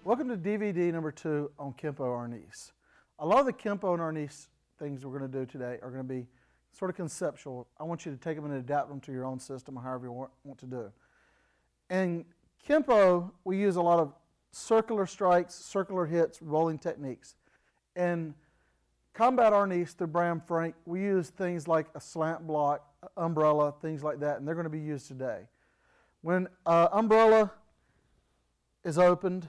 Welcome to DVD number 2 on Kempo Arnis. A lot of the Kempo and Arnis things we're going to do today are going to be sort of conceptual. I want you to take them and adapt them to your own system or however you want to do. In Kempo, we use a lot of circular strikes, circular hits, rolling techniques. In Combat Arnis through Bram Frank, we use things like a slant block, umbrella, things like that, and they're going to be used today. When umbrella is opened,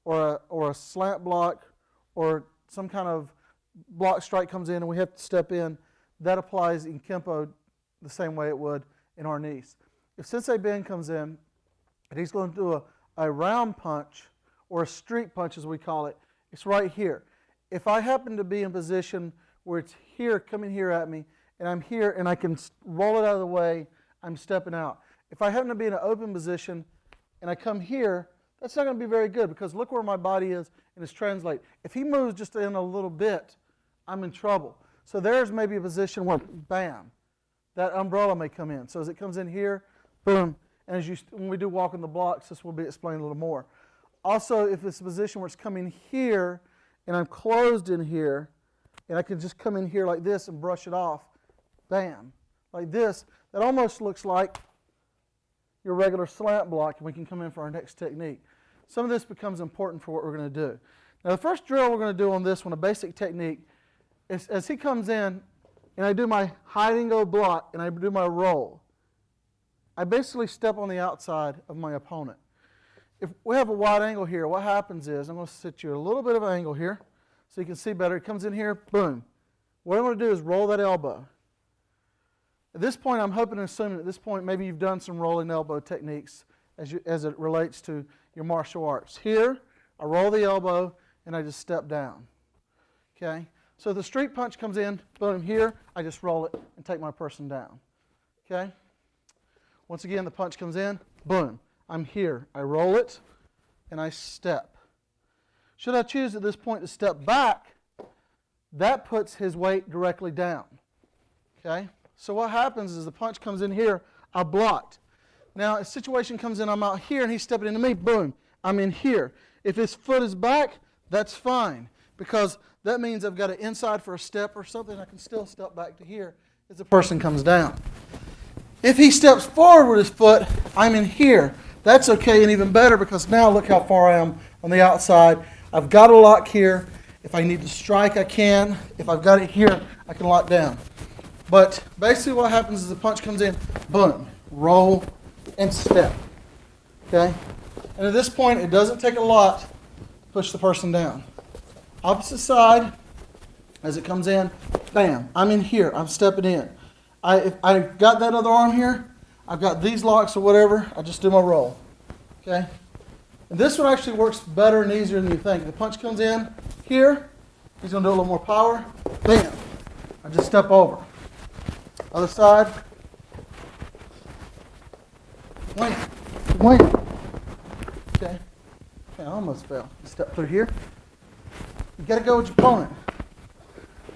or a slant block, or some kind of block strike comes in and we have to step in, that applies in Kempo the same way it would in Arnis. If Sensei Ben comes in and he's going to do a round punch, or a street punch as we call it, it's right here. If I happen to be in position where it's here, coming here at me, and I'm here and I can roll it out of the way, I'm stepping out. If I happen to be in an open position and I come here, that's not going to be very good because look where my body is and it's translate. If he moves just in a little bit, I'm in trouble. So there's maybe a position where, bam, that umbrella may come in. So as it comes in here, boom, and when we do walking the blocks, this will be explained a little more. Also, if it's a position where it's coming here and I'm closed in here, and I can just come in here like this and brush it off, bam, like this, that almost looks like your regular slant block, and we can come in for our next technique. Some of this becomes important for what we're going to do. Now the first drill we're going to do on this one, a basic technique, is as he comes in and I do my hide and go block and I do my roll, I basically step on the outside of my opponent. If we have a wide angle here, what happens is, I'm going to set you a little bit of an angle here so you can see better. He comes in here, boom. What I'm going to do is roll that elbow. At this point, I'm hoping and assuming at this point maybe you've done some rolling elbow techniques as it relates to your martial arts. Here, I roll the elbow and I just step down. Okay? So the street punch comes in, boom, here, I just roll it and take my person down. Okay? Once again, the punch comes in, boom, I'm here. I roll it and I step. Should I choose at this point to step back, that puts his weight directly down. Okay? So what happens is the punch comes in here, I blocked. Now a situation comes in, I'm out here and he's stepping into me, boom, I'm in here. If his foot is back, that's fine because that means I've got an inside for a step or something, I can still step back to here as the person comes down. If he steps forward with his foot, I'm in here. That's okay and even better because now look how far I am on the outside. I've got a lock here. If I need to strike, I can. If I've got it here, I can lock down. But basically what happens is the punch comes in, boom, roll, and step. Okay? And at this point, it doesn't take a lot to push the person down. Opposite side, as it comes in, bam, I'm in here, I'm stepping in. If I've got that other arm here, I've got these locks or whatever, I just do my roll. Okay? And this one actually works better and easier than you think. The punch comes in here, he's going to do a little more power, bam, I just step over. Other side. Wait. Wait. Okay. I almost fell. Step through here. You got to go with your opponent.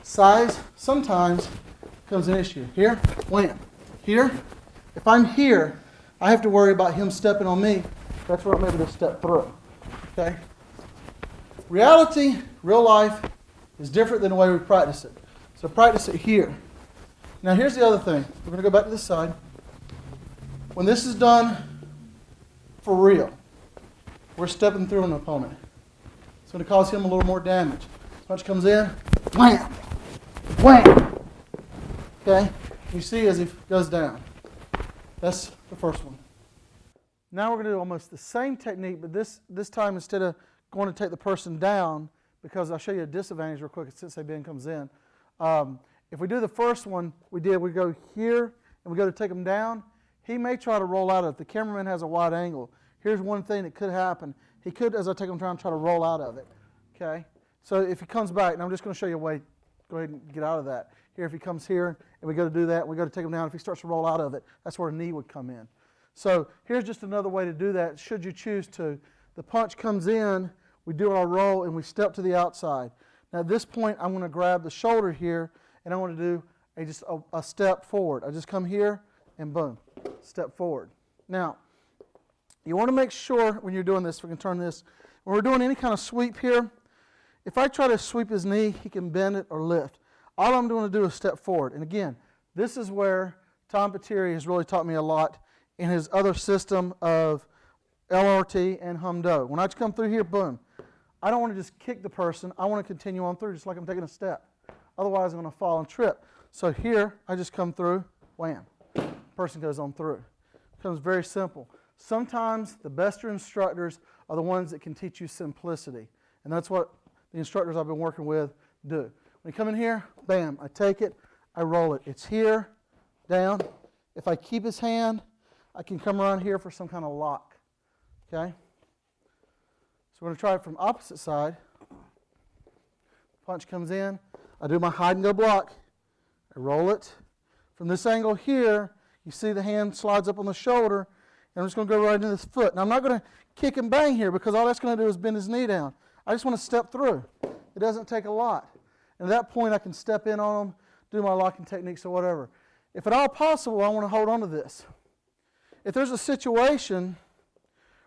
Size sometimes becomes an issue. Here, wham. Here. If I'm here, I have to worry about him stepping on me. That's where I'm able to step through. Okay. Reality, real life, is different than the way we practice it. So practice it here. Now here's the other thing. We're going to go back to this side. When this is done for real, we're stepping through an opponent. It's going to cause him a little more damage. Punch comes in, wham, wham. Okay? You see as he goes down. That's the first one. Now we're going to do almost the same technique, but this time instead of going to take the person down, because I'll show you a disadvantage real quick since Ben comes in. If we do the first one we go here and we go to take him down, he may try to roll out of it. If the cameraman has a wide angle, here's one thing that could happen. He could, as I take him down, try to roll out of it. Okay? So if he comes back, and I'm just going to show you a way, go ahead and get out of that. Here, if he comes here and we go to do that, and we go to take him down, if he starts to roll out of it, that's where a knee would come in. So here's just another way to do that, should you choose to. The punch comes in, we do our roll, and we step to the outside. Now at this point, I'm going to grab the shoulder here, and I want to do just a step forward. I just come here, and boom, step forward. Now, you want to make sure when you're doing this, if we can turn this, when we're doing any kind of sweep here, if I try to sweep his knee, he can bend it or lift. All I'm going to do is step forward. And again, this is where Tom Pateri has really taught me a lot in his other system of LRT and Hum-Do. When I come through here, boom. I don't want to just kick the person. I want to continue on through just like I'm taking a step. Otherwise, I'm going to fall and trip. So here, I just come through, wham. Person goes on through. It becomes very simple. Sometimes the best instructors are the ones that can teach you simplicity. And that's what the instructors I've been working with do. When you come in here, bam, I take it, I roll it. It's here, down. If I keep his hand, I can come around here for some kind of lock. Okay? So we're going to try it from opposite side. Punch comes in. I do my hide and go block. I roll it. From this angle here, you see the hand slides up on the shoulder, and I'm just going to go right into this foot. Now I'm not going to kick and bang here because all that's going to do is bend his knee down. I just want to step through. It doesn't take a lot. And at that point, I can step in on them, do my locking techniques or whatever. If at all possible, I want to hold on to this. If there's a situation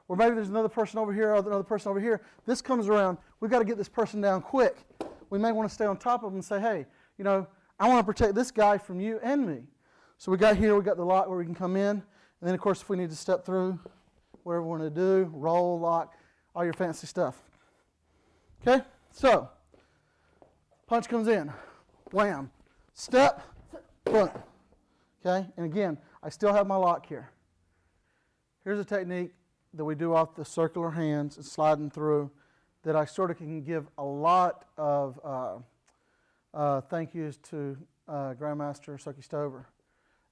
where maybe there's another person over here or another person over here, this comes around, we've got to get this person down quick. We may want to stay on top of them and say, hey, you know, I want to protect this guy from you and me. So we got here, we got the lock where we can come in, and then of course if we need to step through, whatever we want to do, roll, lock, all your fancy stuff. Okay, so punch comes in, wham, step, boom. Okay, and again, I still have my lock here. Here's a technique that we do off the circular hands and sliding through that I sort of can give a lot of thank yous to Grand Master Soki Stover.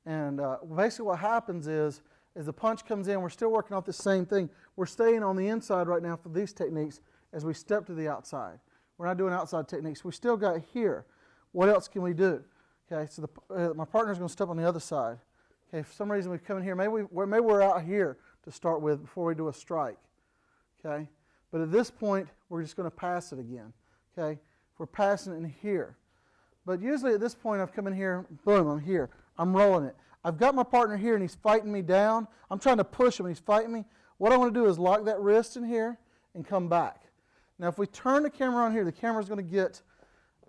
And basically what happens is the punch comes in, we're still working off the same thing. We're staying on the inside right now for these techniques as we step to the outside. We're not doing outside techniques. We still got here. What else can we do? Okay, so my partner's going to step on the other side. Okay, for some reason we've come in here. Maybe we're out here to start with before we do a strike. Okay, but at this point we're just going to pass it again. Okay, we're passing it in here. But usually at this point I've come in here, boom, I'm here. I'm rolling it. I've got my partner here and he's fighting me down. I'm trying to push him and he's fighting me. What I want to do is lock that wrist in here and come back. Now if we turn the camera on here, the camera's going to get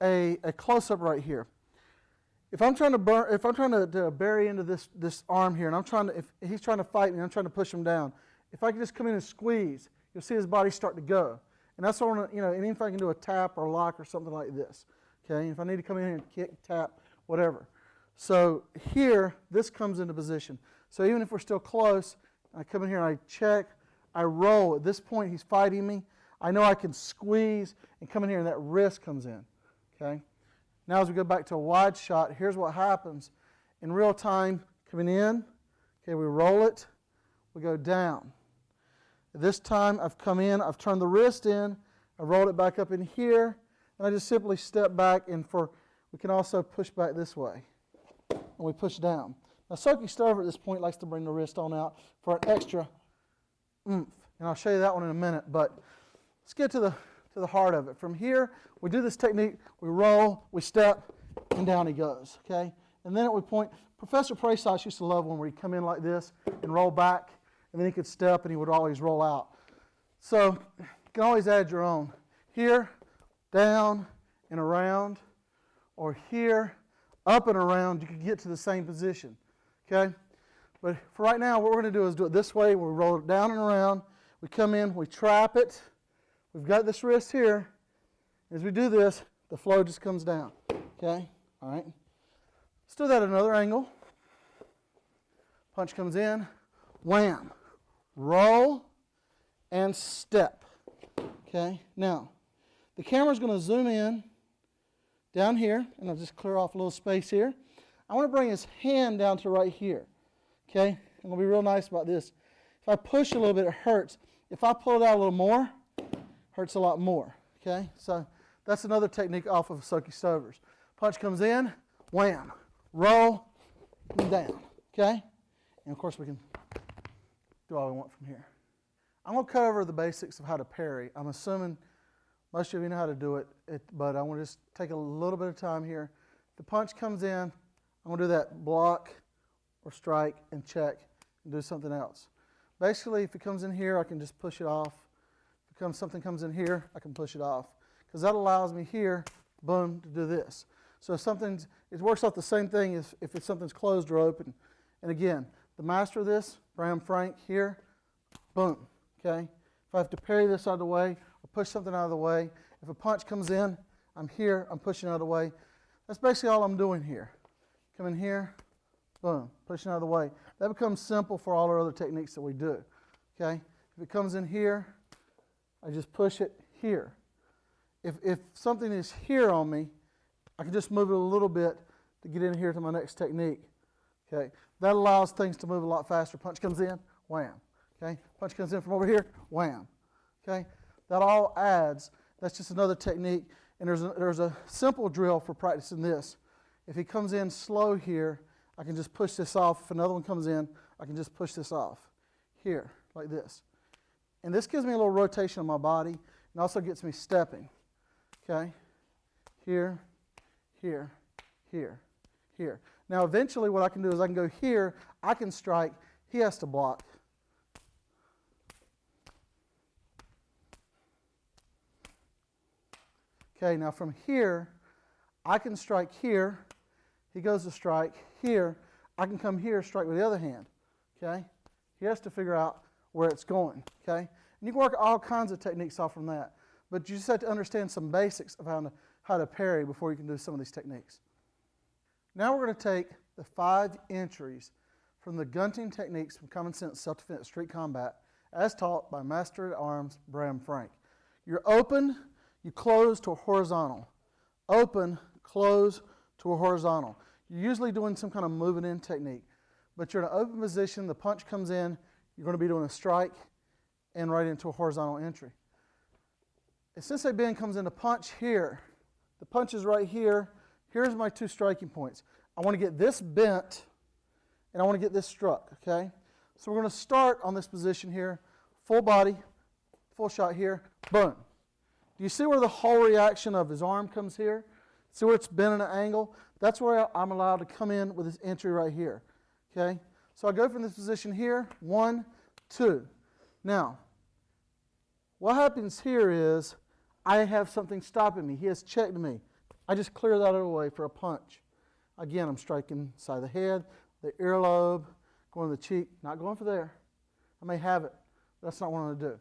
a close-up right here. If I'm trying to bury into this arm here, and if he's trying to fight me, I'm trying to push him down. If I can just come in and squeeze, you'll see his body start to go. And that's what I want to, and if I can do a tap or lock or something like this. Okay, if I need to come in and kick, tap, whatever. So here, this comes into position. So even if we're still close, I come in here and I check, I roll. At this point, he's fighting me. I know I can squeeze and come in here and that wrist comes in. Okay. Now as we go back to a wide shot, here's what happens. In real time, coming in, okay, we roll it, we go down. At this time, I've come in, I've turned the wrist in, I rolled it back up in here, and I just simply step back, and we can also push back this way. And we push down. Now Soki Stover at this point likes to bring the wrist on out for an extra oomph. And I'll show you that one in a minute, but let's get to the heart of it. From here, we do this technique, we roll, we step, and down he goes, okay? And then at one point, Professor Praysas used to love when we'd come in like this and roll back, and then he could step and he would always roll out. So you can always add your own. Here, down and around, or here, up and around, you can get to the same position, okay? But for right now, what we're going to do is do it this way. We roll it down and around. We come in, we trap it. We've got this wrist here. As we do this, the flow just comes down, okay? All right? Let's do that at another angle. Punch comes in, wham, roll, and step. Okay, now the camera's going to zoom in down here, and I'll just clear off a little space here. I want to bring his hand down to right here. Okay, I'm going to be real nice about this. If I push a little bit, it hurts. If I pull it out a little more, it hurts a lot more. Okay, so that's another technique off of Soaky Stovers. Punch comes in, wham, roll, and down. Okay, and of course we can do all we want from here. I'm going to cover the basics of how to parry. I'm assuming most of you know how to do it, but I want to just take a little bit of time here. The punch comes in, I'm going to do that block or strike and check and do something else. Basically, if it comes in here, I can just push it off. If something comes in here, I can push it off. Because that allows me here, boom, to do this. So if it works out the same thing as if something's closed or open. And again, the master of this, Bram Frank, here, boom, okay? If I have to parry this out of the way or push something out of the way, if a punch comes in, I'm here, I'm pushing out of the way. That's basically all I'm doing here. Come in here, boom, pushing out of the way. That becomes simple for all our other techniques that we do, okay? If it comes in here, I just push it here. If something is here on me, I can just move it a little bit to get in here to my next technique, okay? That allows things to move a lot faster. Punch comes in, wham, okay? Punch comes in from over here, wham, okay? That all adds. That's just another technique. And there's a simple drill for practicing this. If he comes in slow here, I can just push this off. If another one comes in, I can just push this off here, like this. And this gives me a little rotation of my body and also gets me stepping. Okay? Here, here, here, here. Now eventually what I can do is I can go here, I can strike, he has to block. Okay, now from here, I can strike here, he goes to strike here, I can come here, strike with the other hand. Okay? He has to figure out where it's going. Okay? And you can work all kinds of techniques off from that. But you just have to understand some basics of how to parry before you can do some of these techniques. Now we're going to take the 5 entries from the gunting techniques from Common Sense Self-Defense Street Combat as taught by Master at Arms Bram Frank. You're open, you close to a horizontal. Open, close to a horizontal. You're usually doing some kind of moving in technique, but you're in an open position, the punch comes in, you're going to be doing a strike and right into a horizontal entry. As Sensei Ben comes in to punch here, the punch is right here, here's my 2 striking points. I want to get this bent and I want to get this struck, okay? So we're going to start on this position here, full body, full shot here, boom. Do you see where the whole reaction of his arm comes here? See where it's bent at an angle? That's where I'm allowed to come in with this entry right here. Okay? So I go from this position here, 1, 2. Now, what happens here is I have something stopping me. He has checked me. I just clear that out of the way for a punch. Again, I'm striking side of the head, the earlobe, going to the cheek, not going for there. I may have it. That's not what I'm going to do.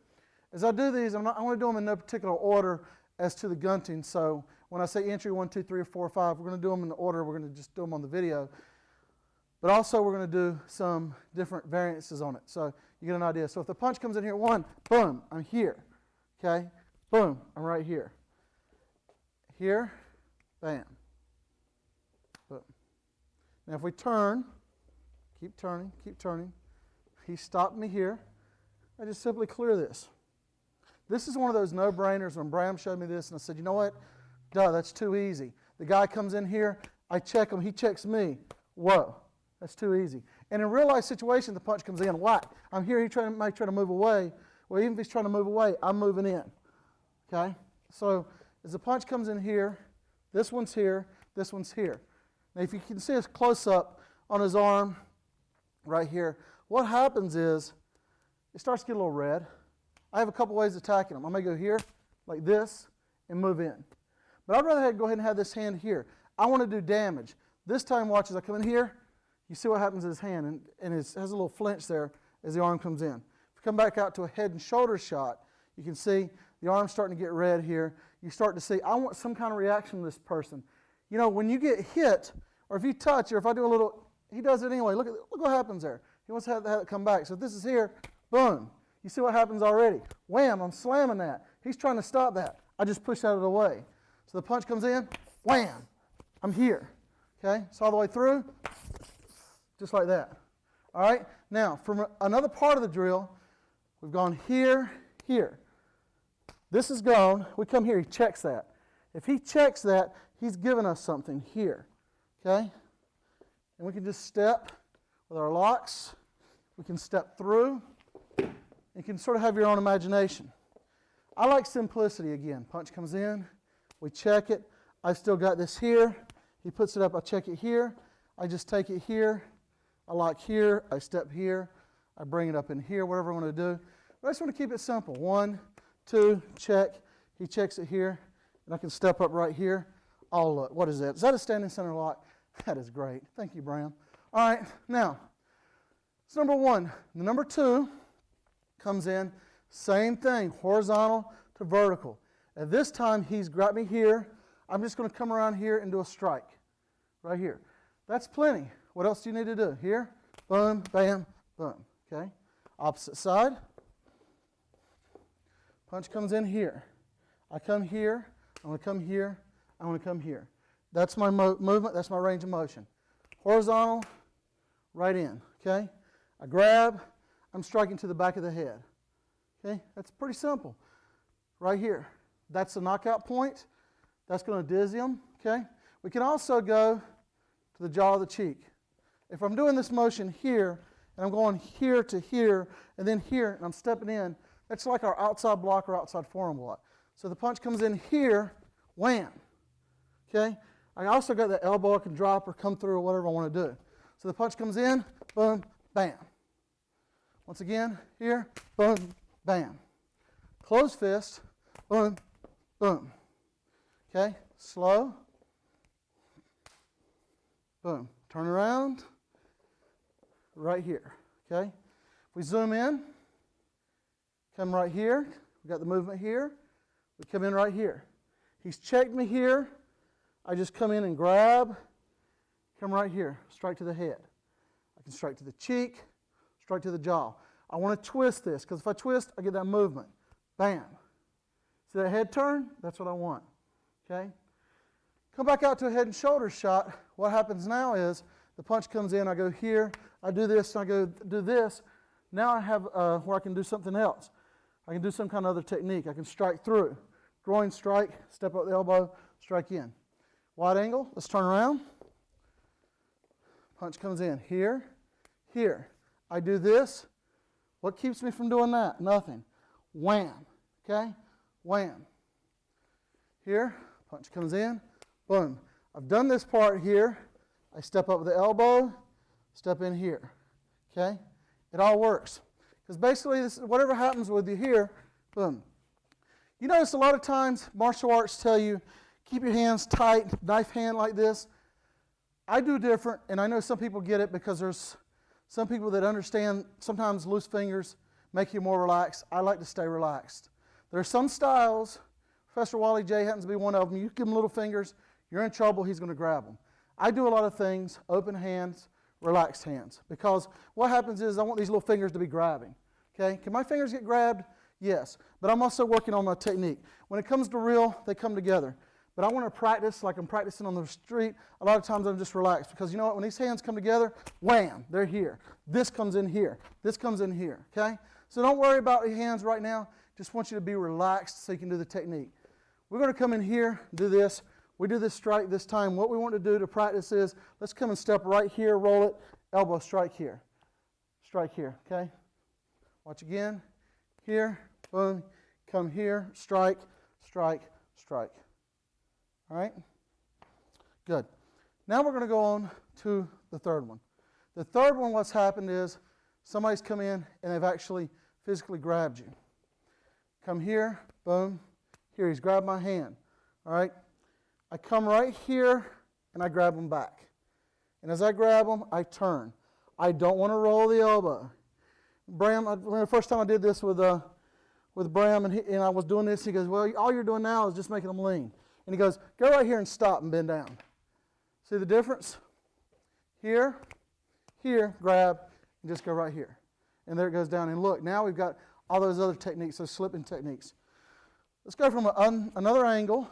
As I do these, I want to do them in no particular order as to the gunting. So when I say entry 1, 2, 3, 4, 5, we're going to do them in the order. We're going to just do them on the video. But also we're going to do some different variances on it. So you get an idea. So if the punch comes in here, 1, boom, I'm here. Okay? Boom, I'm right here. Here, bam. Boom. Now if we turn, keep turning, he stopped me here. I just simply clear this. This is one of those no-brainers when Bram showed me this and I said, you know what? Duh, that's too easy. The guy comes in here, I check him, he checks me. Whoa, that's too easy. And in real life situation, the punch comes in, whack. I'm here, he might try to move away. Well, even if he's trying to move away, I'm moving in. Okay? So as the punch comes in here, this one's here, this one's here. Now if you can see his close-up on his arm right here, what happens is it starts to get a little red. I have a couple ways of attacking him. I may go here, like this, and move in. But I'd rather go ahead and have this hand here. I want to do damage. This time, watch as I come in here, you see what happens to his hand, and it has a little flinch there as the arm comes in. If you come back out to a head and shoulder shot, you can see the arm's starting to get red here. You start to see, I want some kind of reaction from this person. You know, when you get hit, Or if you touch, or if I do a little, he does it anyway. Look what happens there. He wants to have it come back. So if this is here, boom. You see what happens already. Wham, I'm slamming that. He's trying to stop that. I just push that out of the way. So the punch comes in, wham, I'm here. Okay, so all the way through, just like that. All right, now from another part of the drill, we've gone here, here. This is gone. We come here, he checks that. If he checks that, he's given us something here. Okay, and we can just step with our locks. We can step through. You can sort of have your own imagination. I like simplicity again. Punch comes in, we check it. I've still got this here. He puts it up, I check it here. I just take it here. I lock here, I step here. I bring it up in here, whatever I want to do. But I just want to keep it simple. 1, 2, check. He checks it here, and I can step up right here. Oh, look, what is that? Is that a standing center lock? That is great. Thank you, Bram. All right, now, it's number 1. The number 2 comes in, same thing, horizontal to vertical. At this time, he's got me here. I'm just going to come around here and do a strike right here. That's plenty. What else do you need to do? Here, boom, bam, boom. Okay, opposite side. Punch comes in here. I come here. I'm going to come here. I'm going to come here. That's my movement. That's my range of motion. Horizontal, right in. Okay, I grab. I'm striking to the back of the head. Okay, that's pretty simple. Right here. That's the knockout point. That's going to dizzy them. Okay, we can also go to the jaw of the cheek. If I'm doing this motion here, and I'm going here to here, and then here, and I'm stepping in, that's like our outside block or outside forearm block. So the punch comes in here, wham. Okay, I also got the elbow I can drop or come through or whatever I want to do. So the punch comes in, boom, bam. Once again, here, boom, bam. Closed fist, boom, boom. Okay, slow, boom. Turn around, right here. Okay, if we zoom in, come right here. We got the movement here. We come in right here. He's checked me here. I just come in and grab, come right here, strike to the head. I can strike to the cheek, strike to the jaw. I want to twist this, because if I twist, I get that movement. Bam. See that head turn? That's what I want. Okay? Come back out to a head and shoulders shot. What happens now is the punch comes in, I go here, I do this, and I go do this. Now I have where I can do something else. I can do some kind of other technique. I can strike through. Groin strike, step up the elbow, strike in. Wide angle, let's turn around. Punch comes in here, here. I do this. What keeps me from doing that? Nothing. Wham. Okay? Wham. Here, punch comes in, boom. I've done this part here. I step up with the elbow, step in here. Okay? It all works. Because basically, this, whatever happens with you here, boom. You notice a lot of times martial arts tell you, keep your hands tight, knife hand like this. I do different, and I know some people get it because there's some people that understand sometimes loose fingers make you more relaxed. I like to stay relaxed. There are some styles, Professor Wally J happens to be one of them. You give him little fingers, you're in trouble, he's going to grab them. I do a lot of things, open hands, relaxed hands, because what happens is I want these little fingers to be grabbing. Okay? Can my fingers get grabbed? Yes. But I'm also working on my technique. When it comes to real, they come together. But I want to practice like I'm practicing on the street. A lot of times I'm just relaxed because you know what? When these hands come together, wham, they're here. This comes in here. This comes in here. Okay? So don't worry about your hands right now. Just want you to be relaxed so you can do the technique. We're going to come in here, do this. We do this strike this time. What we want to do to practice is let's come and step right here, roll it, elbow, strike here. Strike here. Okay? Watch again. Here, boom, come here, strike, strike, strike. All right? Good. Now we're going to go on to the third one. The third one, what's happened is somebody's come in and they've actually physically grabbed you. Come here, boom. Here, he's grabbed my hand. All right? I come right here and I grab him back. And as I grab him, I turn. I don't want to roll the elbow. Bram, the first time I did this with Bram, and I was doing this, he goes, well, all you're doing now is just making them lean. And he goes, go right here and stop and bend down. See the difference? here, here, grab, and just go right here. And there it goes down. And look, now we've got all those other techniques, those slipping techniques. Let's go from another angle,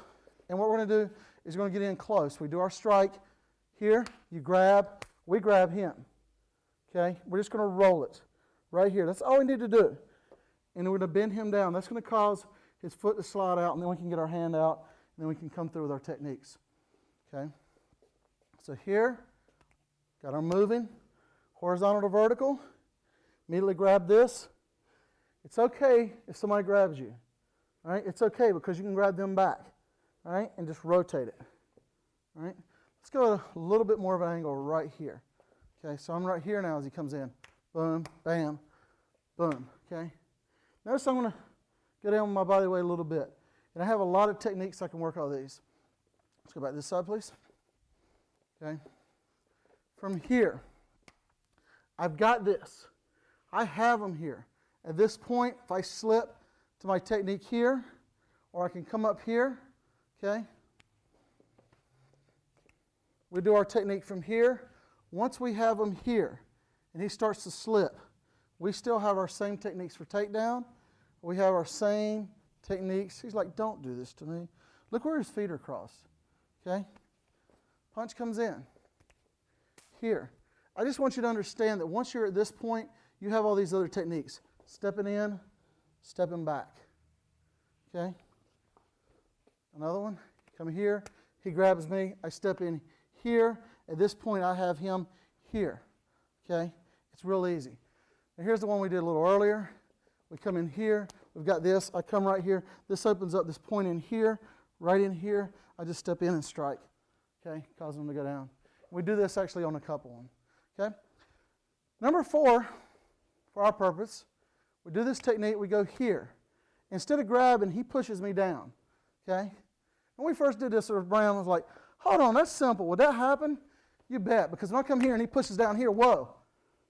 and what we're going to do is we're going to get in close. We do our strike here, you grab, we grab him. Okay, we're just going to roll it right here. That's all we need to do. And we're going to bend him down. That's going to cause his foot to slide out, and then we can get our hand out, and then we can come through with our techniques. Okay, so here, got our moving, horizontal to vertical, immediately grab this. It's okay if somebody grabs you. All right, it's okay because you can grab them back. All right, and just rotate it. All right, let's go at a little bit more of an angle right here. Okay, so I'm right here now as he comes in. Boom, bam, boom. Okay, notice I'm going to go down with my body weight a little bit. And I have a lot of techniques I can work on these. Let's go back this side, please. Okay, from here, I've got this. I have them here. At this point, if I slip to my technique here, or I can come up here, okay? We do our technique from here. Once we have him here, and he starts to slip, we still have our same techniques for takedown. We have our same techniques. He's like, don't do this to me. Look where his feet are crossed, okay? Punch comes in. Here. I just want you to understand that once you're at this point, you have all these other techniques. Stepping in, stepping back. Okay? Another one. Come here. He grabs me. I step in here. At this point, I have him here. Okay? It's real easy. Now, here's the one we did a little earlier. We come in here. We've got this. I come right here. This opens up this point in here. Right in here. I just step in and strike. Okay? Cause them to go down. We do this actually on a couple of them. Okay? Number 4, for our purpose, we do this technique, we go here. Instead of grabbing, he pushes me down. Okay? When we first did this, Bram was like, hold on, that's simple. Would that happen? You bet. Because when I come here and he pushes down here, whoa,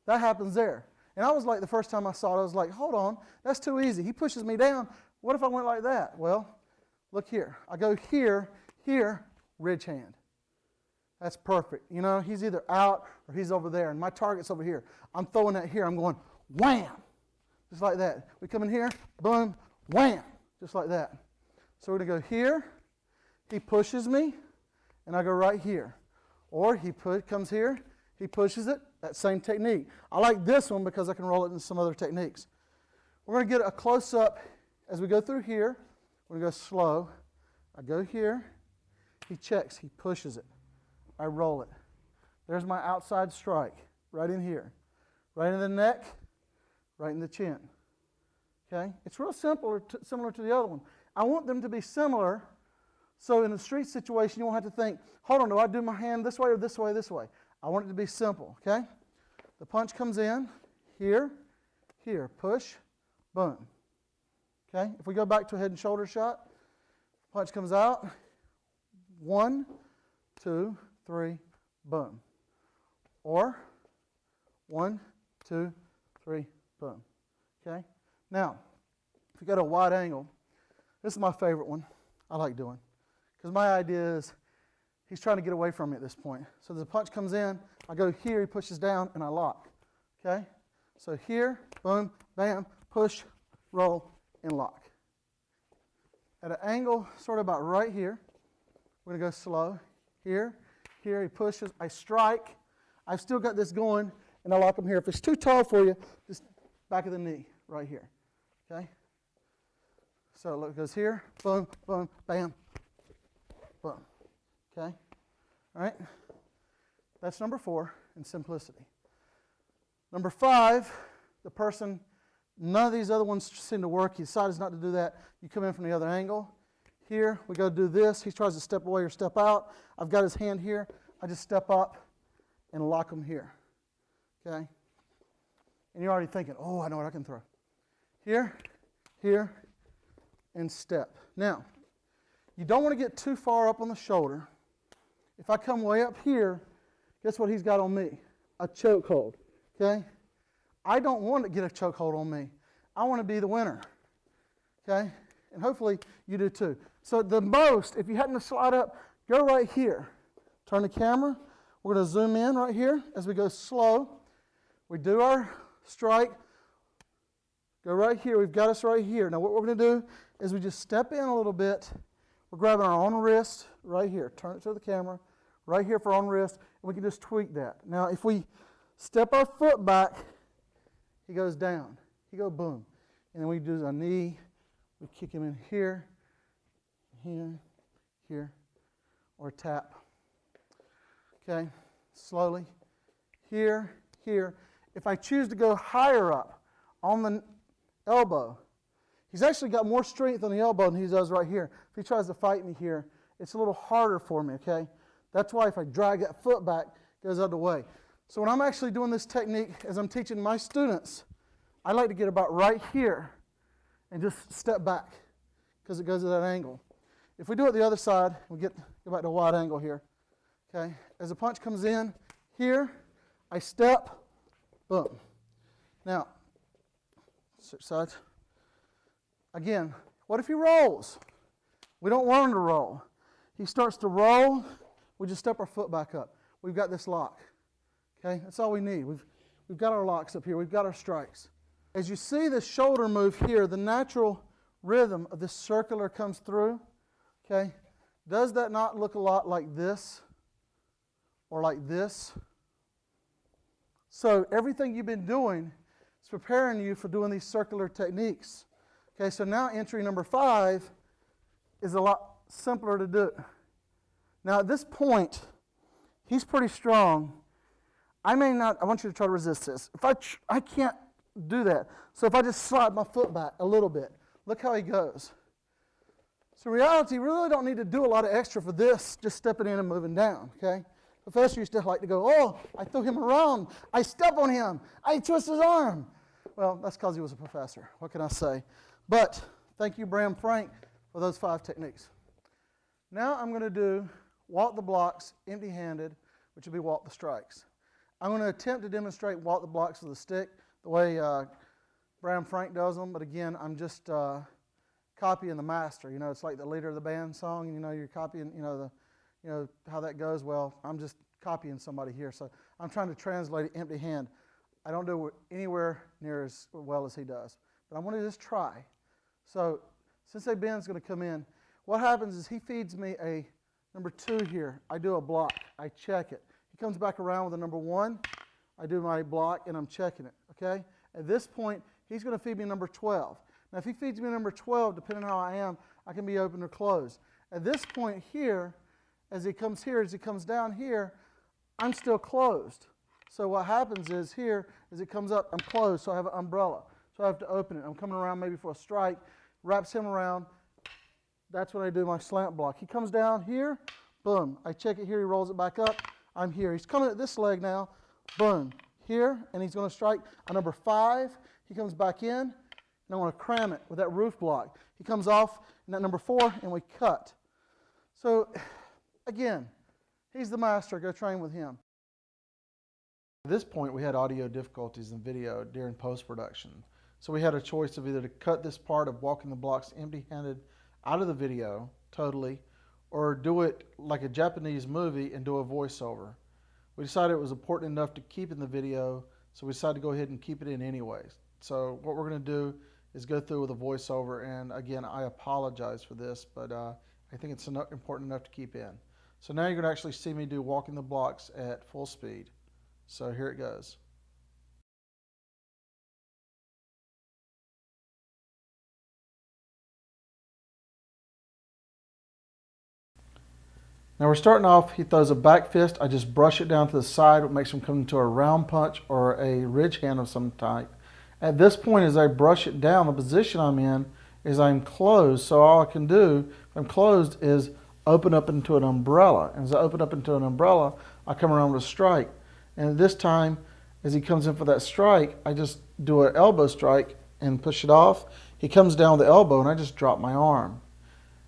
that happens there. And I was like, the first time I saw it, I was like, hold on, that's too easy. He pushes me down. What if I went like that? Well, look here. I go here, here, ridge hand. That's perfect. You know, he's either out or he's over there, and my target's over here. I'm throwing that here. I'm going, wham, just like that. We come in here, boom, wham, just like that. So we're going to go here. He pushes me, and I go right here. Or he comes here, he pushes it, that same technique. I like this one because I can roll it into some other techniques. We're going to get a close-up as we go through here. We're going to go slow. I go here. He checks. He pushes it. I roll it. There's my outside strike, right in here. Right in the neck, right in the chin. Okay? It's real simple, similar to the other one. I want them to be similar, so in a street situation, you won't have to think, hold on, do I do my hand this way or this way, this way? I want it to be simple, okay? The punch comes in, here, here, push, boom. Okay? If we go back to a head and shoulder shot, punch comes out, 1, 2, 3, boom. Or 1, 2, 3, boom. Okay? Now, if you got a wide angle, this is my favorite one I like doing. Because my idea is he's trying to get away from me at this point. So the punch comes in, I go here, he pushes down, and I lock. Okay? So here, boom, bam, push, roll, and lock. At an angle sort of about right here, we're going to go slow. Here, here, he pushes, I strike. I've still got this going, and I lock him here. If it's too tall for you, just back of the knee, right here. Okay? So it goes here, boom, boom, bam, boom. Okay? All right? That's number 4 in simplicity. Number 5, the person, none of these other ones seem to work. He decides not to do that. You come in from the other angle. Here, we go do this. He tries to step away or step out. I've got his hand here. I just step up and lock him here. Okay? And you're already thinking, oh, I know what I can throw. Here, here, and step. Now, you don't want to get too far up on the shoulder. If I come way up here, guess what he's got on me? A chokehold. Okay? I don't want to get a chokehold on me. I want to be the winner. Okay? And hopefully you do too. So the most, if you happen to slide up, go right here. Turn the camera. We're going to zoom in right here as we go slow. We do our strike. Go right here. We've got us right here. Now what we're going to do is we just step in a little bit. We're grabbing our own wrist right here. Turn it to the camera. Right here for our own wrist. And we can just tweak that. Now if we step our foot back, he goes down. He goes boom. And then we do a knee. We kick him in here, here, here, or tap. Okay, slowly. Here, here. If I choose to go higher up on the elbow, he's actually got more strength on the elbow than he does right here. If he tries to fight me here, it's a little harder for me, okay? That's why if I drag that foot back, it goes out of the way. So when I'm actually doing this technique, as I'm teaching my students, I like to get about right here and just step back because it goes to that angle. If we do it the other side, we go back to a wide angle here. Okay, as the punch comes in here, I step, boom. Now, switch sides. Again, what if he rolls? We don't want him to roll. He starts to roll, we just step our foot back up. We've got this lock. Okay, that's all we need. We've got our locks up here. We've got our strikes. As you see this shoulder move here, the natural rhythm of this circular comes through. Okay, does that not look a lot like this or like this? So everything you've been doing is preparing you for doing these circular techniques. Okay, so now entry number 5 is a lot simpler to do. Now at this point, he's pretty strong. I want you to try to resist this. If I can't do that. So if I just slide my foot back a little bit, look how he goes. So in reality, you really don't need to do a lot of extra for this, just stepping in and moving down, okay? Professor used to like to go, oh, I threw him around, I step on him, I twist his arm. Well, that's because he was a professor. What can I say? But thank you, Bram Frank, for those 5 techniques. Now I'm going to do walk the blocks empty-handed, which will be walk the strikes. I'm going to attempt to demonstrate walk the blocks with a stick, the way Bram Frank does them, but again, I'm just copying the master. You know, it's like the leader of the band song, and you know, you're copying, how that goes. Well, I'm just copying somebody here, so I'm trying to translate it empty hand. I don't do it anywhere near as well as he does, but I'm going to just try. So, Sensei Ben's going to come in. What happens is he feeds me a number 2 here. I do a block. I check it. He comes back around with a number 1. I do my block, and I'm checking it, okay? At this point, he's going to feed me number 12. Now, if he feeds me number 12, depending on how I am, I can be open or closed. At this point here, as he comes down here, I'm still closed. So what happens is here, as it comes up, I'm closed, so I have an umbrella. So I have to open it. I'm coming around maybe for a strike, wraps him around. That's when I do my slant block. He comes down here, boom. I check it here, he rolls it back up. I'm here. He's coming at this leg now. Boom, here, and he's going to strike a number 5. He comes back in, and I want to cram it with that roof block. He comes off in that number 4, and we cut. So, again, he's the master. Go train with him. At this point, we had audio difficulties in video during post-production. So we had a choice of either to cut this part of walking the blocks empty-handed out of the video totally, or do it like a Japanese movie and do a voiceover. We decided it was important enough to keep in the video, so we decided to go ahead and keep it in anyways. So what we're going to do is go through with a voiceover, and again, I apologize for this, but I think it's important enough to keep in. So now you're going to actually see me do walking the blocks at full speed. So here it goes. Now we're starting off, he throws a back fist, I just brush it down to the side, what makes him come into a round punch or a ridge hand of some type. At this point, as I brush it down, the position I'm in is I'm closed, so all I can do, if I'm closed, is open up into an umbrella. And as I open up into an umbrella, I come around with a strike. And this time, as he comes in for that strike, I just do an elbow strike and push it off. He comes down with the elbow, and I just drop my arm.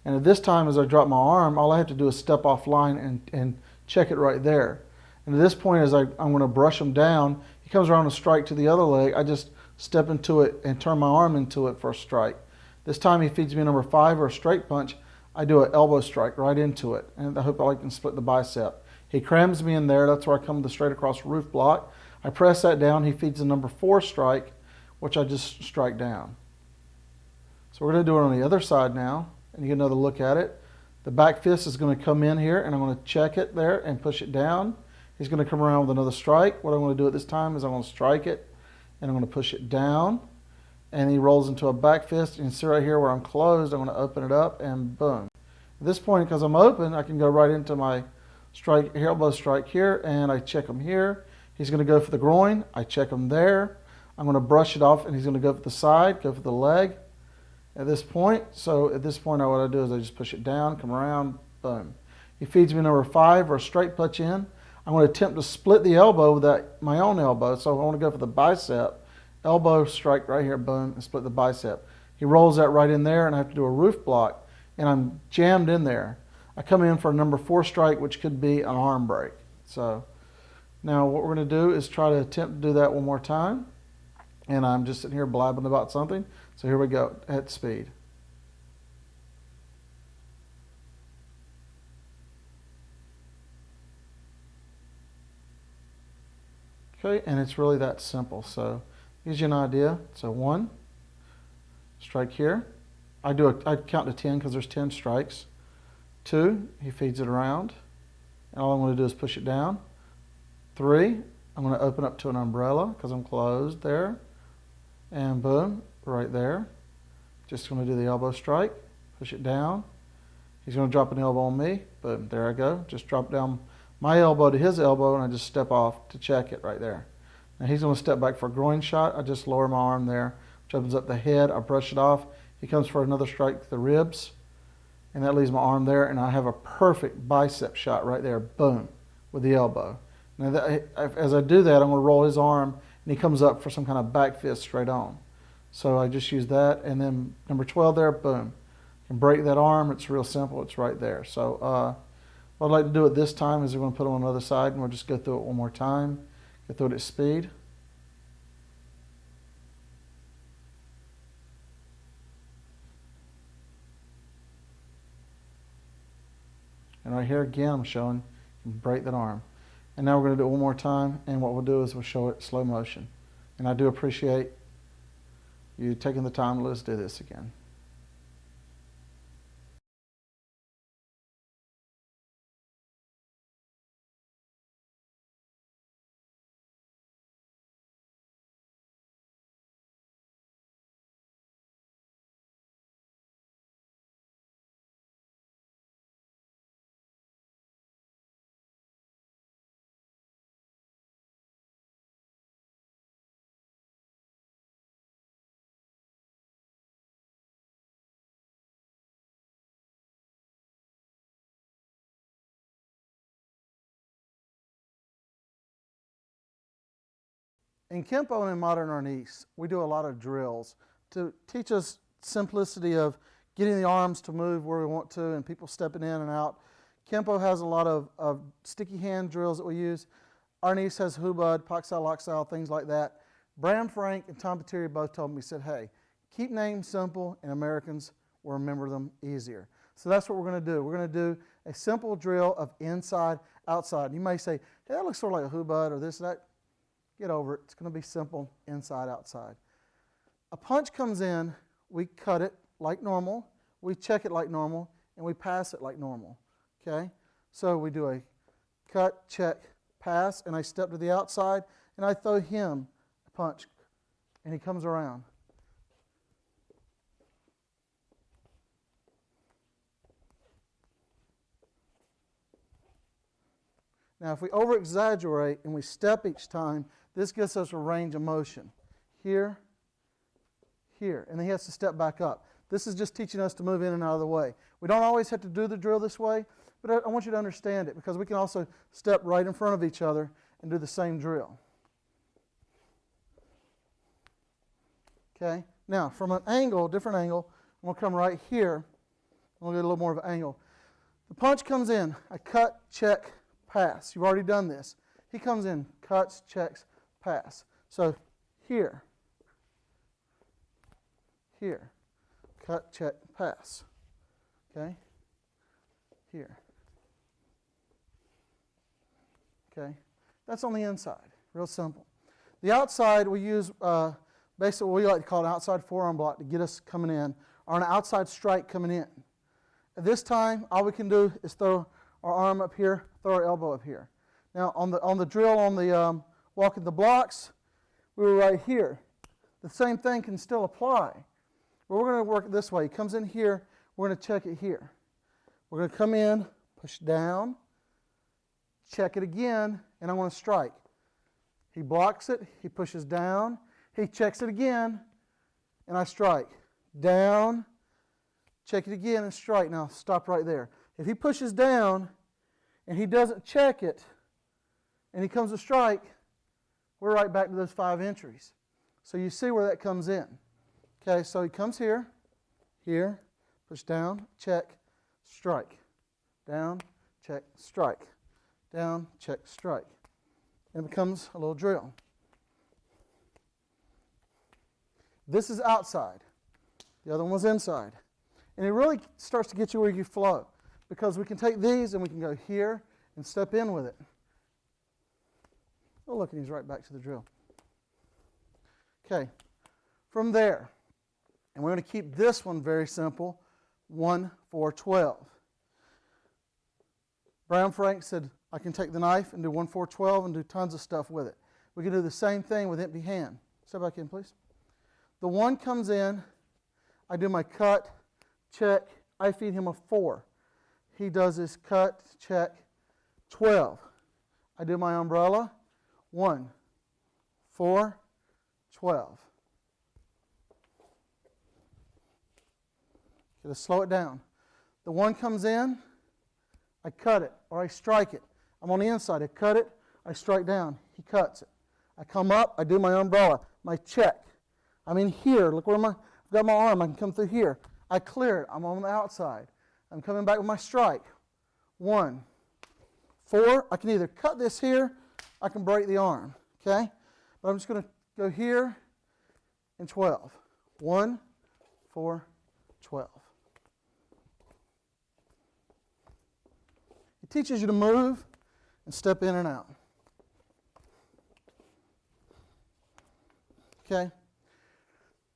And at this time, as I drop my arm, all I have to do is step off line and check it right there. And at this point, as I'm going to brush him down, he comes around to strike to the other leg. I just step into it and turn my arm into it for a strike. This time he feeds me a number 5 or a straight punch. I do an elbow strike right into it. And I hope I can split the bicep. He crams me in there. That's where I come to the straight across roof block. I press that down. He feeds the number 4 strike, which I just strike down. So we're going to do it on the other side now, and you get another look at it. The back fist is going to come in here, and I'm going to check it there and push it down. He's going to come around with another strike. What I'm going to do at this time is I'm going to strike it, and I'm going to push it down, and he rolls into a back fist. You can see right here where I'm closed. I'm going to open it up, and boom. At this point, because I'm open, I can go right into my strike, elbow strike here, and I check him here. He's going to go for the groin. I check him there. I'm going to brush it off, and he's going to go for the side, go for the leg at this point. So at this point, what I do is I just push it down, come around, boom. He feeds me number 5 or a straight punch in. I'm going to attempt to split the elbow with my own elbow. So I want to go for the bicep. Elbow strike right here, boom, and split the bicep. He rolls that right in there, and I have to do a roof block, and I'm jammed in there. I come in for a number 4 strike, which could be an arm break. So now what we're going to do is try to attempt to do that one more time. And I'm just sitting here blabbing about something. So here we go, at speed. Okay, and it's really that simple. So gives you an idea. So 1, strike here. I count to 10 because there's 10 strikes. 2, he feeds it around. And all I'm going to do is push it down. 3, I'm going to open up to an umbrella because I'm closed there. And boom, right there. Just going to do the elbow strike, push it down. He's going to drop an elbow on me. Boom, there I go. Just drop down my elbow to his elbow, and I just step off to check it right there. Now he's going to step back for a groin shot. I just lower my arm there, which opens up the head. I brush it off. He comes for another strike to the ribs, and that leaves my arm there, and I have a perfect bicep shot right there, boom, with the elbow. Now as I do that, I'm going to roll his arm, and he comes up for some kind of back fist straight on. So I just use that, and then number 12 there, boom. And break that arm. It's real simple. It's right there. So what I'd like to do at this time is we're going to put it on the other side, and we'll just go through it one more time. Go through it at speed. And right here again, I'm showing you can break that arm. And now we're going to do it one more time, and what we'll do is we'll show it slow motion. And I do appreciate you taking the time to let us do this again. In Kempo and in modern Arnis, we do a lot of drills to teach us simplicity of getting the arms to move where we want to and people stepping in and out. Kempo has a lot of sticky hand drills that we use. Arnis has hubud, pak-style, lock-style, things like that. Bram Frank and Tom Pateri both told me, said, hey, keep names simple and Americans will remember them easier. So that's what we're going to do. We're going to do a simple drill of inside, outside. You may say, hey, that looks sort of like a hubud or this, that. Get over it. It's going to be simple, inside, outside. A punch comes in, we cut it like normal, we check it like normal, and we pass it like normal. Okay? So we do a cut, check, pass, and I step to the outside, and I throw him a punch, and he comes around. Now, if we over-exaggerate and we step each time, this gives us a range of motion. Here, here, and then he has to step back up. This is just teaching us to move in and out of the way. We don't always have to do the drill this way, but I want you to understand it because we can also step right in front of each other and do the same drill. Okay? Now, from an angle, different angle, we'll come right here. We'll get a little more of an angle. The punch comes in. I cut, check, pass. You've already done this. He comes in, cuts, checks, pass. So here, here, cut, check, pass. Okay? Here. Okay, that's on the inside, real simple. The outside we use basically what we like to call an outside forearm block to get us coming in, or an outside strike coming in. At this time, all we can do is throw our arm up here, throw our elbow up here. Now on the drill, on the walking the blocks, we were right here. The same thing can still apply. But we're going to work it this way. He comes in here, we're going to check it here. We're going to come in, push down, check it again, and I want to strike. He blocks it, he pushes down, he checks it again, and I strike. Down, check it again, and strike. Now stop right there. If he pushes down and he doesn't check it and he comes to strike, we're right back to those 5 entries. So you see where that comes in. Okay, so he comes here, here, push down, check, strike. Down, check, strike. Down, check, strike. And it becomes a little drill. This is outside. The other one was inside. And it really starts to get you where you flow, because we can take these and we can go here and step in with it. Oh, look, and he's right back to the drill. Okay, from there, and we're going to keep this one very simple, 1, 4, 12. Bram Frank said, I can take the knife and do 1, 4, 12 and do tons of stuff with it. We can do the same thing with empty hand. Step back in, please. The 1 comes in, I do my cut, check, I feed him a 4. He does his cut, check, 12. I do my umbrella, 1, 4, 12. Gotta slow it down. The 1 comes in, I cut it, or I strike it. I'm on the inside, I cut it, I strike down, he cuts it. I come up, I do my umbrella, my check. I'm in here, look where I've got my arm, I can come through here. I clear it, I'm on the outside. I'm coming back with my strike. 1, 4, I can either cut this here, I can break the arm, okay? But I'm just going to go here and 12. 1, 4, 12. It teaches you to move and step in and out. Okay?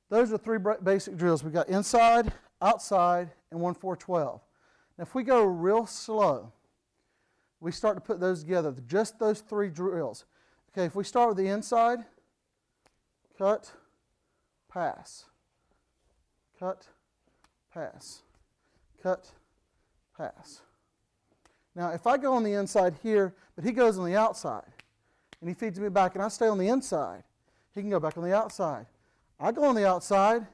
Those are 3 basic drills. We've got inside, outside, and 1, 4, 12. Now if we go real slow, we start to put those together, just those 3 drills. Okay, if we start with the inside, cut, pass, cut, pass, cut, pass. Now if I go on the inside here, but he goes on the outside, and he feeds me back, and I stay on the inside, he can go back on the outside. I go on the outside,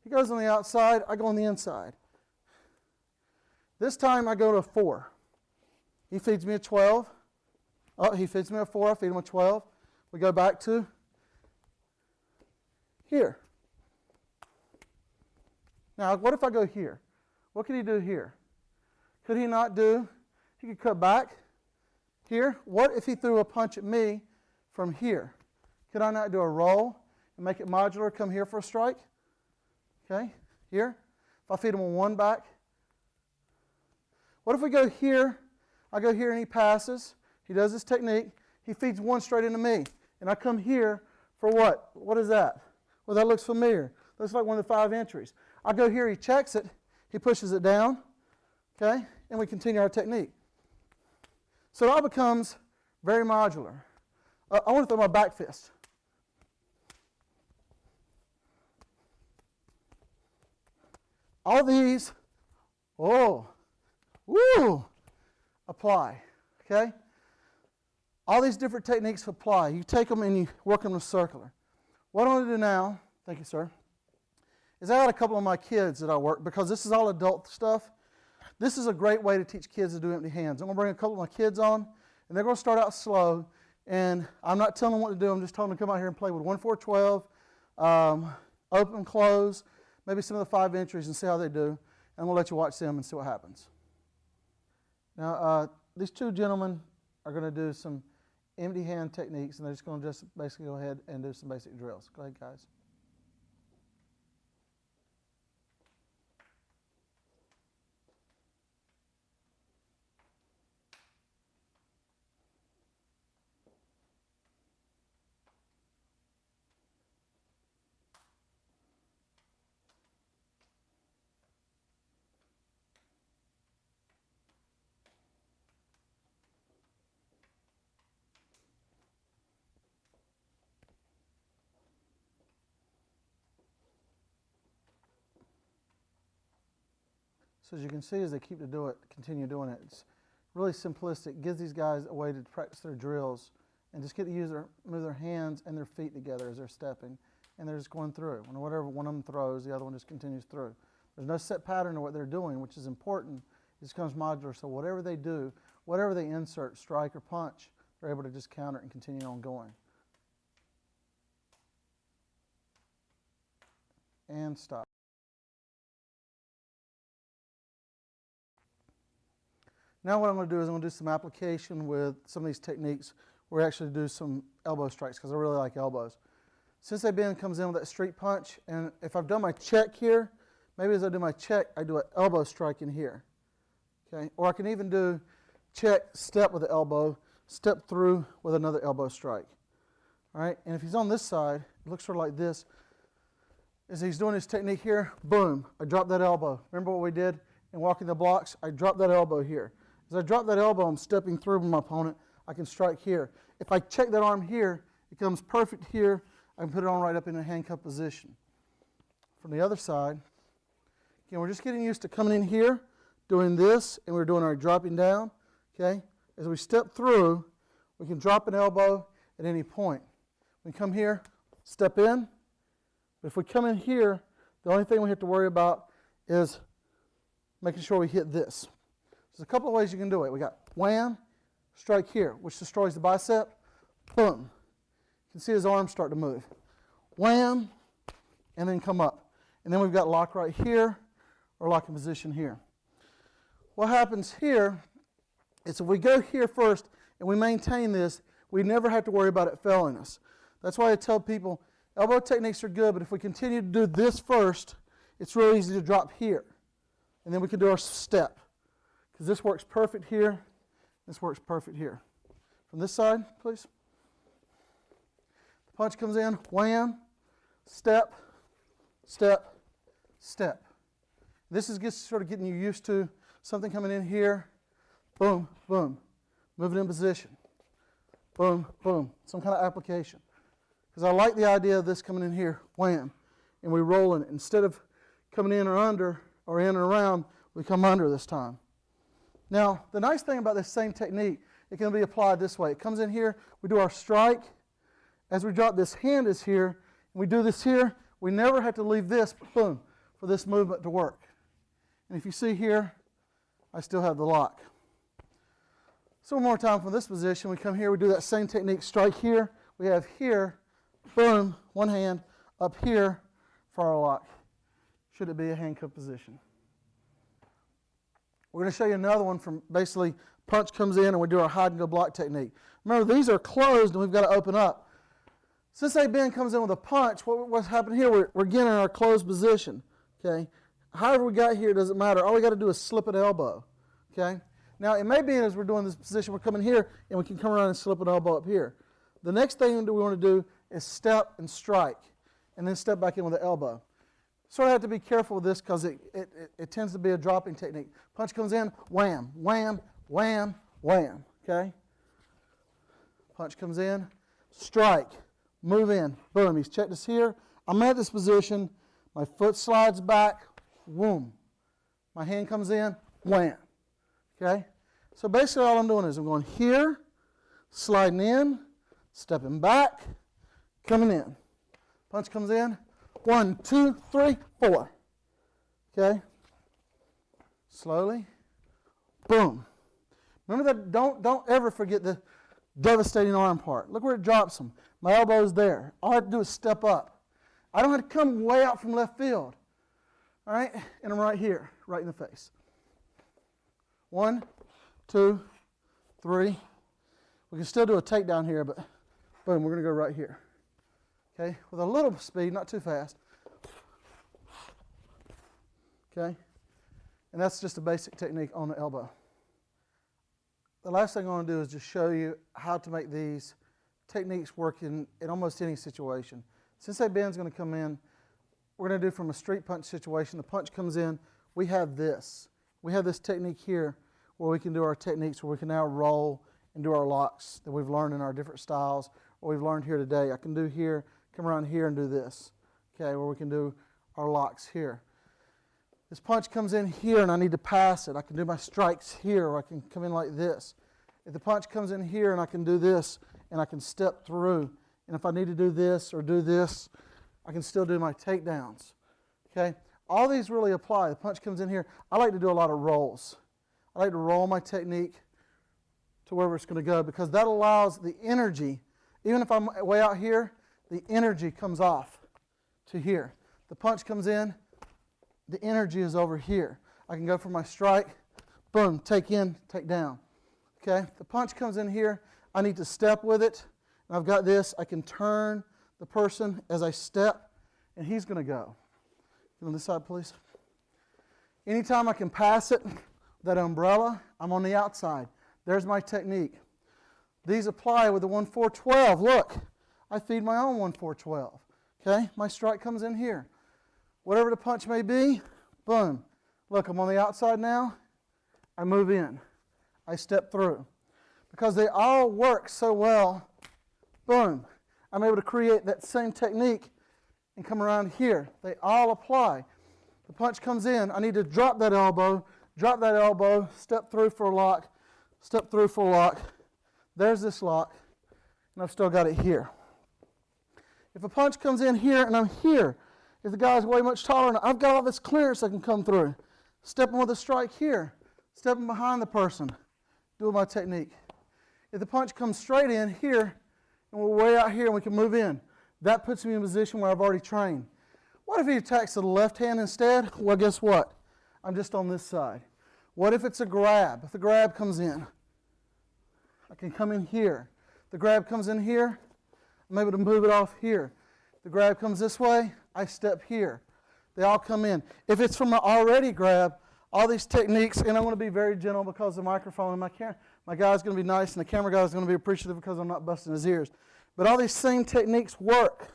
he goes on the outside, I go on the inside. This time I go to a 4. He feeds me a 12. Oh, he feeds me a 4, I feed him a 12. We go back to here. Now, what if I go here? What could he do here? Could he not do? He could cut back here. What if he threw a punch at me from here? Could I not do a roll and make it modular, come here for a strike? Okay, here. If I feed him a 1 back. What if we go here? I go here and he passes. He does his technique. He feeds 1 straight into me. And I come here for what? What is that? Well, that looks familiar. Looks like one of the 5 entries. I go here, he checks it. He pushes it down. Okay? And we continue our technique. So it all becomes very modular. I want to throw my back fist. All these, apply, okay? All these different techniques apply. You take them and you work them in circular. What I want to do now, thank you, sir, is I got a couple of my kids that I work, because this is all adult stuff. This is a great way to teach kids to do empty hands. I'm going to bring a couple of my kids on, and they're going to start out slow, and I'm not telling them what to do. I'm just telling them to come out here and play with 1, 4, 12, open, close, maybe some of the 5 entries, and see how they do. And I'm going to let you watch them and see what happens. Now, these 2 gentlemen are going to do some empty hand techniques, and they're just going to basically go ahead and do some basic drills. Go ahead, guys. So as you can see, as they continue doing it, it's really simplistic. It gives these guys a way to practice their drills and just get to move their hands and their feet together as they're stepping, and they're just going through. And whatever one of them throws, the other one just continues through. There's no set pattern to what they're doing, which is important. It just becomes modular, so whatever they do, whatever they insert, strike or punch, they're able to just counter it and continue on going. And stop. Now what I'm going to do is I'm going to do some application with some of these techniques where we actually do some elbow strikes, because I really like elbows. Sensei Ben comes in with that street punch, and if I've done my check here, maybe as I do my check, I do an elbow strike in here. Okay? Or I can even do check, step with the elbow, step through with another elbow strike. All right? And if he's on this side, it looks sort of like this. As he's doing his technique here, boom, I drop that elbow. Remember what we did in walking the blocks? I drop that elbow here. As I drop that elbow, I'm stepping through with my opponent. I can strike here. If I check that arm here, it comes perfect here. I can put it on right up in a handcuff position. From the other side, again, we're just getting used to coming in here, doing this, and we're doing our dropping down. Okay? As we step through, we can drop an elbow at any point. We come here, step in. But if we come in here, the only thing we have to worry about is making sure we hit this. There's a couple of ways you can do it. We got wham, strike here, which destroys the bicep. Boom. You can see his arms start to move. Wham, and then come up. And then we've got lock right here, or lock in position here. What happens here is if we go here first and we maintain this, we never have to worry about it failing us. That's why I tell people elbow techniques are good, but if we continue to do this first, it's really easy to drop here. And then we can do our step. Because this works perfect here, this works perfect here. From this side, please. The punch comes in, wham, step, step, step. This is just sort of getting you used to something coming in here, boom, boom, moving in position, boom, boom, some kind of application. Because I like the idea of this coming in here, wham, and we roll in it. Instead of coming in or under, or in and around, we come under this time. Now, the nice thing about this same technique, it can be applied this way. It comes in here, we do our strike. As we drop, this hand is here, and we do this here. We never have to leave this, boom, for this movement to work. And if you see here, I still have the lock. So one more time from this position, we come here, we do that same technique, strike here. We have here, boom, one hand, up here for our lock. Should it be a handcuff position? We're going to show you another one from basically punch comes in and we do our hide and go block technique. Remember, these are closed and we've got to open up. Sensei Ben comes in with a punch. What's happening here? We're getting in our closed position. Okay. However we got here, doesn't matter. All we got to do is slip an elbow. Okay. Now it may be as we're doing this position, we're coming here and we can come around and slip an elbow up here. The next thing that we want to do is step and strike, and then step back in with the elbow. Sort of have to be careful with this because it tends to be a dropping technique. Punch comes in, wham, wham, wham, wham. Okay? Punch comes in, strike, move in, boom. He's checked us here. I'm at this position. My foot slides back, boom. My hand comes in, wham. Okay? So basically all I'm doing is I'm going here, sliding in, stepping back, coming in. Punch comes in. 1, 2, 3, 4. Okay? Slowly. Boom. Remember that, don't ever forget the devastating arm part. Look where it drops them. My elbow's there. All I have to do is step up. I don't have to come way out from left field. All right? And I'm right here, right in the face. 1, 2, 3. We can still do a takedown here, but boom, we're going to go right here. Okay, with a little speed, not too fast. Okay, and that's just a basic technique on the elbow. The last thing I want to do is just show you how to make these techniques work in almost any situation. Sensei Ben's going to come in. We're going to do from a street punch situation. The punch comes in. We have this. We have this technique here where we can do our techniques where we can now roll and do our locks that we've learned in our different styles or we've learned here today. I can do here, come around here and do this, okay, where we can do our locks here. This punch comes in here and I need to pass it. I can do my strikes here, or I can come in like this. If the punch comes in here and I can do this and I can step through, and if I need to do this or do this, I can still do my takedowns. Okay? All these really apply. The punch comes in here. I like to do a lot of rolls. I like to roll my technique to wherever it's going to go, because that allows the energy, even if I'm way out here, the energy comes off to here. The punch comes in, the energy is over here. I can go for my strike, boom, take in, take down. Okay? The punch comes in here, I need to step with it, and I've got this. I can turn the person as I step, and he's going to go. Get on this side, please. Anytime I can pass it, that umbrella, I'm on the outside. There's my technique. These apply with the 1-4-12. Look, I feed my own 1-4-12. Okay? My strike comes in here. Whatever the punch may be, boom. Look, I'm on the outside now. I move in. I step through. Because they all work so well, boom. I'm able to create that same technique and come around here. They all apply. The punch comes in. I need to drop that elbow, step through for a lock, step through for a lock. There's this lock, and I've still got it here. If a punch comes in here and I'm here, if the guy's way much taller, I've got all this clearance I can come through. Stepping with a strike here, stepping behind the person, doing my technique. If the punch comes straight in here, and we're way out here and we can move in, that puts me in a position where I've already trained. What if he attacks to the left hand instead? Well, guess what? I'm just on this side. What if it's a grab? If the grab comes in, I can come in here. The grab comes in here, I'm able to move it off here. The grab comes this way, I step here. They all come in. If it's from an already grab, all these techniques, and I want to be very gentle because the microphone and my guy's going to be nice, and the camera guy's going to be appreciative because I'm not busting his ears. But all these same techniques work.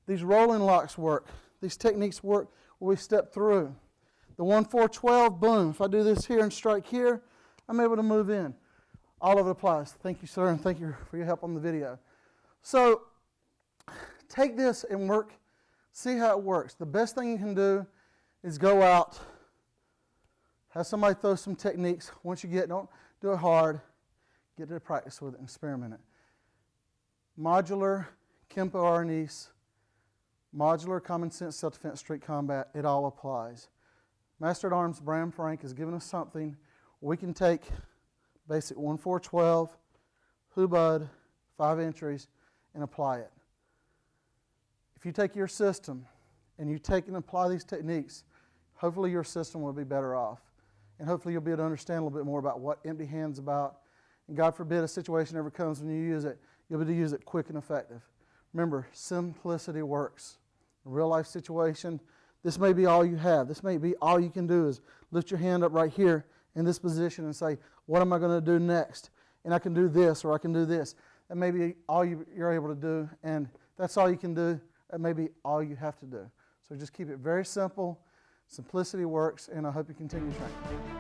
These rolling locks work. These techniques work where we step through. The 1-4-12, boom. If I do this here and strike here, I'm able to move in. All of it applies. Thank you, sir, and thank you for your help on the video. So take this and work. See how it works. The best thing you can do is go out, have somebody throw some techniques. Once you get, don't do it hard. Get to practice with it and experiment it. Modular, Kempo Arnis, modular, common sense, self-defense, street combat, it all applies. Master at Arms Bram Frank has given us something we can take basic 1-4-12, Hubud, 5 entries, and apply it. If you take your system and you take and apply these techniques, hopefully your system will be better off. And hopefully you'll be able to understand a little bit more about what empty hand's about. And God forbid a situation ever comes when you use it, you'll be able to use it quick and effective. Remember, simplicity works. In a real life situation, this may be all you have. This may be all you can do is lift your hand up right here in this position and say, what am I going to do next? And I can do this or I can do this. That may be all you're able to do, and that's all you can do. That may be all you have to do. So just keep it very simple. Simplicity works, and I hope you continue training.